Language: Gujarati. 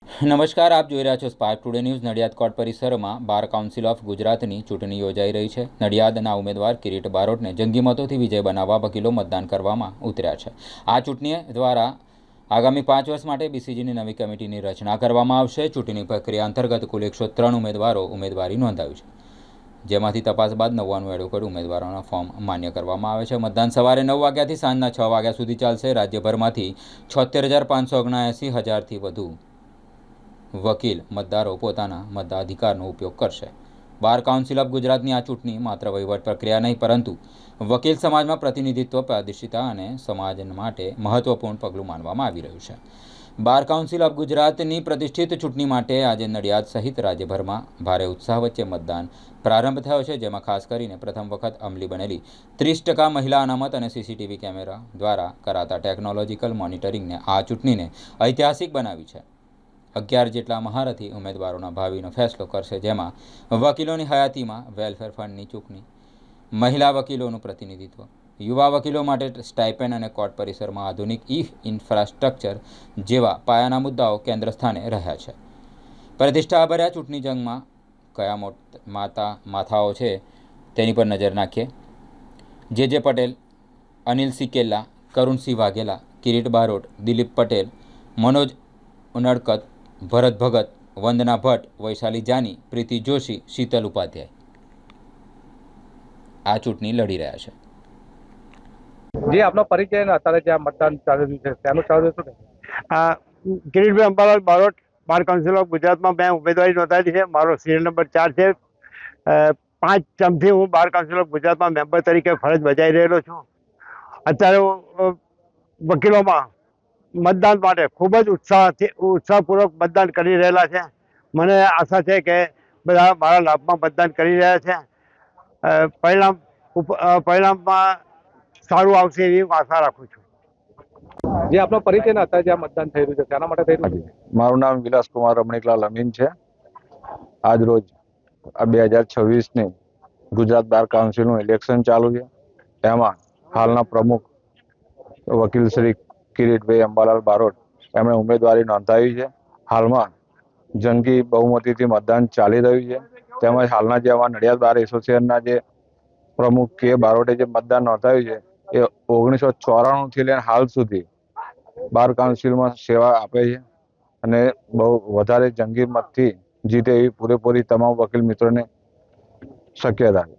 નમસ્કાર, આપ જોઈ રહ્યા છો spark today news. Nadiad court પરિસરમાં બાર કાઉન્સિલ ઓફ ગુજરાતની ચૂંટણી યોજાઈ રહી છે। નડિયાદના ઉમેદવાર કિરીટ બારોટને જંગી મતોથી વિજય બનાવવા વકીલો મતદાન કરવામાં ઉતર્યા છે। આ ચૂંટણી દ્વારા આગામી 5 વર્ષ માટે બીસીજીની નવી કમિટીની રચના કરવામાં આવશે। ચૂંટણી પ્રક્રિયા અંતર્ગત કુલ 103 ઉમેદવારો ઉમેદવારી નોંધાવી છે, જેમાંથી તપાસ બાદ 99 એડવોકેટ ઉમેદવારોના ફોર્મ માન્ય કરવામાં આવે છે। મતદાન સવારે 9 વાગ્યાથી સાંજના 6 વાગ્યા સુધી ચાલશે। રાજ્યભરમાંથી 76,579 હજારથી વધુ વકીલ મતદારો પોતાના મતાધિકારનો ઉપયોગ કરશે। બાર કાઉન્સિલ ઓફ ગુજરાતની આ ચૂંટણી માત્ર વહીવટ પ્રક્રિયા નહીં, પરંતુ વકીલ સમાજમાં પ્રતિનિધિત્વ, પારદર્શિતા અને સમાજ માટે મહત્વપૂર્ણ પગલું માનવામાં આવી રહ્યું છે। બાર કાઉન્સિલ ઓફ ગુજરાતની પ્રતિષ્ઠિત ચૂંટણી માટે આજે નડિયાદ સહિત રાજ્યભરમાં ભારે ઉત્સાહ વચ્ચે મતદાન પ્રારંભ થયો છે, જેમાં ખાસ કરીને પ્રથમ વખત અમલી બનેલી 30% મહિલા અનામત અને સીસીટીવી કેમેરા દ્વારા કરાતા ટેકનોલોજીકલ મોનિટરિંગને આ ચૂંટણીને ઐતિહાસિક બનાવી છે। 11 જેટલા મહારથી ઉમેદવારોના ભાવિનો ફેસલો કરશે, જેમાં વકીલોની હયાતીમાં વેલફેર ફંડની ચૂકવણી, મહિલા વકીલોનું પ્રતિનિધિત્વ, યુવા વકીલો માટે સ્ટાઇપેન્ડ અને કોર્ટ પરિસરમાં આધુનિક ઇન્ફ્રાસ્ટ્રક્ચર જેવા પાયાના મુદ્દાઓ કેન્દ્ર સ્થાને રહ્યા છે। પ્રતિષ્ઠાભર્યા ચૂંટણી જંગમાં કયા માથાઓ છે તેની પર નજર નાખીએ। જે પટેલ, અનિલ સિકેલા, કરુણસિંહ વાઘેલા, કિરીટ બારોટ, દિલીપ પટેલ, મનોજ ઉનડકટ, ભરત ભગત, વંદના ભટ્ટ, વૈશાલી જાની, પ્રીતિ જોશી, શીતલ ઉપાધ્યાય આ ચૂંટણી લડી રહ્યા છે। જે આપનો પરિચય ને અત્યારે જે મતદાન ચાલી રહ્યું છે તેનું ચાલુ શું? Kiritbhai Ambalal Barot, bar council of ગુજરાતમાં મેં ઉમેદવારી નોંધાવી છે। મારો સિરિયલ નંબર 4 છે। 5 ટર્મથી હું બાર કાઉન્સિલ ઓફ ગુજરાતમાં મેમ્બર તરીકે ફરજ બજાવી રહેલો છું। અત્યારે હું વકીલોમાં મતદાન માટે ખૂબ જ ઉત્સાહપૂર્વક મતદાન કરી રહેલા છે। મને આશા છે કે બધા મારા લાભમાં મતદાન કરી રહ્યા છે। પરિણામમાં સારું આવશે એવી આશા રાખું છું। જે આપનો પરિચય ને અત્યારે જે મતદાન થઈ રહ્યું છે તેના માટે થઈ રહ્યું છે? મારું નામ વિલાસકુમાર રમણીકલાલ અમીન છે। આજ રોજ 2026ની ગુજરાત બાર કાઉન્સિલનું ઇલેક્શન ચાલુ છે। એમાં હાલના પ્રમુખ વકીલ શ્રી કિરીટભાઈ અંબાલાલ બારોટ એમણે ઉમેદવારી નોંધાવી છે। હાલમાં જંગી બહુમતીથી મતદાન ચાલી રહ્યું છે। તેમજ હાલના જે અમારા નડિયાદ બાર એસોસિએશનના જે પ્રમુખ કે બારોટે જે મતદાન નોંધાવ્યું છે એ 1994થી લઈને હાલ સુધી બાર કાઉન્સિલમાં સેવા આપે છે અને બહુ વધારે જંગી મતથી જીતે એવી પૂરેપૂરી તમામ વકીલ મિત્રોને શક્યતા છે।